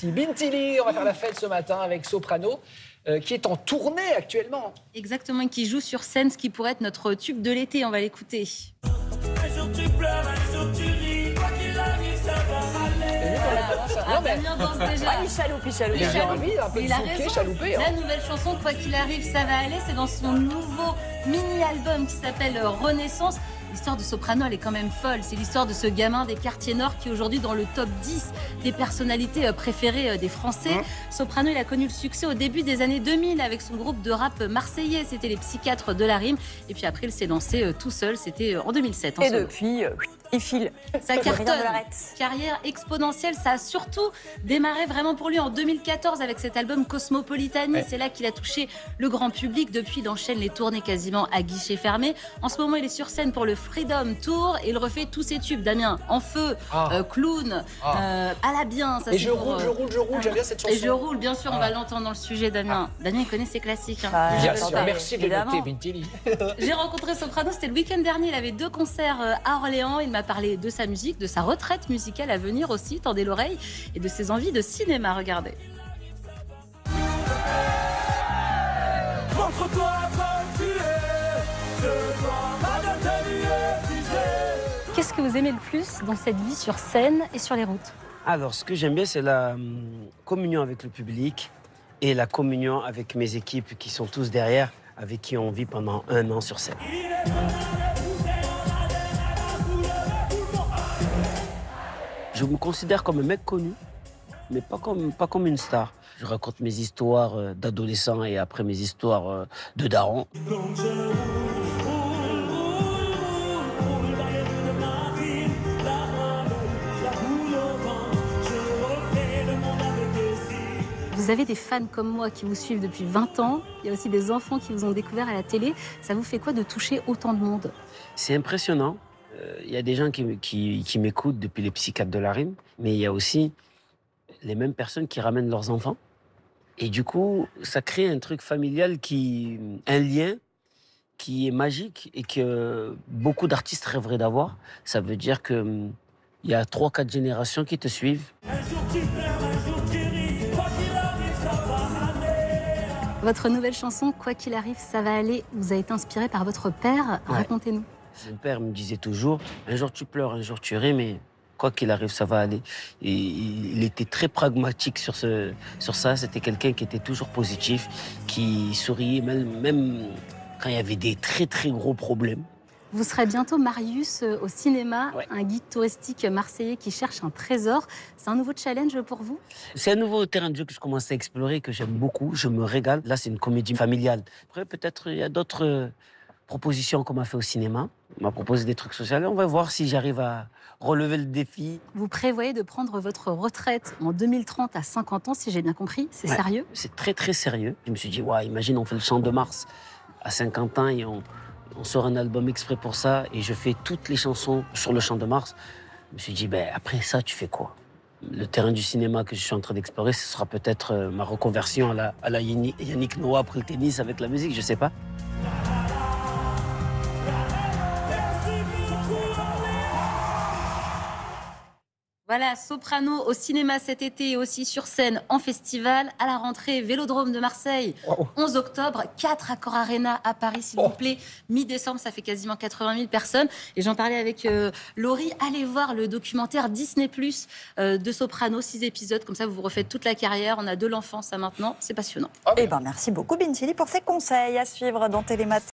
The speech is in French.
Merci. Bintili, on va faire la fête ce matin avec Soprano, qui est en tournée actuellement. Exactement, qui joue sur scène, ce qui pourrait être notre tube de l'été. On va l'écouter. Un jour tu pleures, un jour tu ris, quoi qu'il arrive, ça va aller. Ah, Damien danse déjà. Ah, il chaloupe. Un peu Il de a souquet, raison. chaloupé. La nouvelle chanson, quoi qu'il arrive, ça va aller. C'est dans son nouveau mini-album qui s'appelle Renaissance. L'histoire de Soprano, elle est quand même folle. C'est l'histoire de ce gamin des quartiers nord qui est aujourd'hui dans le top 10 des personnalités préférées des Français. Soprano, il a connu le succès au début des années 2000 avec son groupe de rap marseillais. C'était les Psychiatres de la rime. Et puis après, il s'est lancé tout seul. C'était en 2007. Et depuis, il file. Ça cartonne. Carrière exponentielle. Ça a surtout démarré vraiment pour lui en 2014 avec cet album Cosmopolitanie. Ouais. C'est là qu'il a touché le grand public. Depuis, il enchaîne les tournées quasiment à guichet fermé. En ce moment, il est sur scène pour le Freedom Tour et il refait tous ses tubes. Damien, En Feu, Clown, à la bien. Ça, Et je roule, j'aime bien cette chanson. Et je roule, bien sûr, on va l'entendre dans le sujet, Damien. Damien, il connaît ses classiques. Hein. Bien sûr, merci de les noter, Bintili. J'ai rencontré Soprano, c'était le week-end dernier. Il avait 2 concerts à Orléans. Il m'a parlé de sa musique, de sa retraite musicale à venir aussi, tendez l'oreille, et de ses envies de cinéma. Regardez. Montre-toi comme tu es, ce soir ma tenue est figée. Qu'est-ce que vous aimez le plus dans cette vie sur scène et sur les routes? Alors, ce que j'aime bien, c'est la communion avec le public et la communion avec mes équipes qui sont tous derrière, avec qui on vit pendant 1 an sur scène. Je me considère comme un mec connu, mais pas comme une star. Je raconte mes histoires d'adolescent et après mes histoires de daron. Vous avez des fans comme moi qui vous suivent depuis 20 ans. Il y a aussi des enfants qui vous ont découvert à la télé. Ça vous fait quoi de toucher autant de monde? C'est impressionnant. Il y a des gens qui m'écoutent depuis les Psychiatres de la rime, mais il y a aussi les mêmes personnes qui ramènent leurs enfants. Et du coup, ça crée un truc familial, un lien qui est magique et que beaucoup d'artistes rêveraient d'avoir. Ça veut dire qu'il y a 3-4 générations qui te suivent. Un jour tu pleures, un jour tu ris, quoi qu'il arrive, ça va aller. Votre nouvelle chanson, Quoi qu'il arrive, ça va aller, vous a été inspirée par votre père. Ouais. Racontez-nous. Mon père me disait toujours, un jour tu pleures, un jour tu ris, mais quoi qu'il arrive, ça va aller. Et il était très pragmatique sur ça. C'était quelqu'un qui était toujours positif, qui souriait même quand il y avait des très très gros problèmes. Vous serez bientôt Marius au cinéma, Ouais. un guide touristique marseillais qui cherche un trésor. C'est un nouveau challenge pour vous? C'est un nouveau terrain de jeu que je commence à explorer, que j'aime beaucoup. Je me régale. Là, c'est une comédie familiale. Après, peut-être il y a d'autres propositions qu'on m'a fait au cinéma. On m'a proposé des trucs sociaux. On va voir si j'arrive à relever le défi. Vous prévoyez de prendre votre retraite en 2030 à 50 ans, si j'ai bien compris. C'est Ouais. sérieux? C'est très très sérieux. Je me suis dit, ouais, imagine, on fait le Chant de Mars à 50 ans et on sort un album exprès pour ça et je fais toutes les chansons sur le Chant de Mars. Je me suis dit, ben, après ça, tu fais quoi? Le terrain du cinéma que je suis en train d'explorer, ce sera peut-être ma reconversion à la Yannick Noah après le tennis avec la musique, je sais pas. Voilà, Soprano au cinéma cet été et aussi sur scène en festival. À la rentrée, Vélodrome de Marseille, 11 octobre, 4 Accor Arena à Paris, s'il vous plaît. Mi-décembre, ça fait quasiment 80 000 personnes. Et j'en parlais avec Laurie. Allez voir le documentaire Disney+, de Soprano, 6 épisodes. Comme ça, vous vous refaites toute la carrière. On a de l'enfance à maintenant. C'est passionnant. Eh ben, merci beaucoup, Bintili, pour ces conseils à suivre dans Télématin.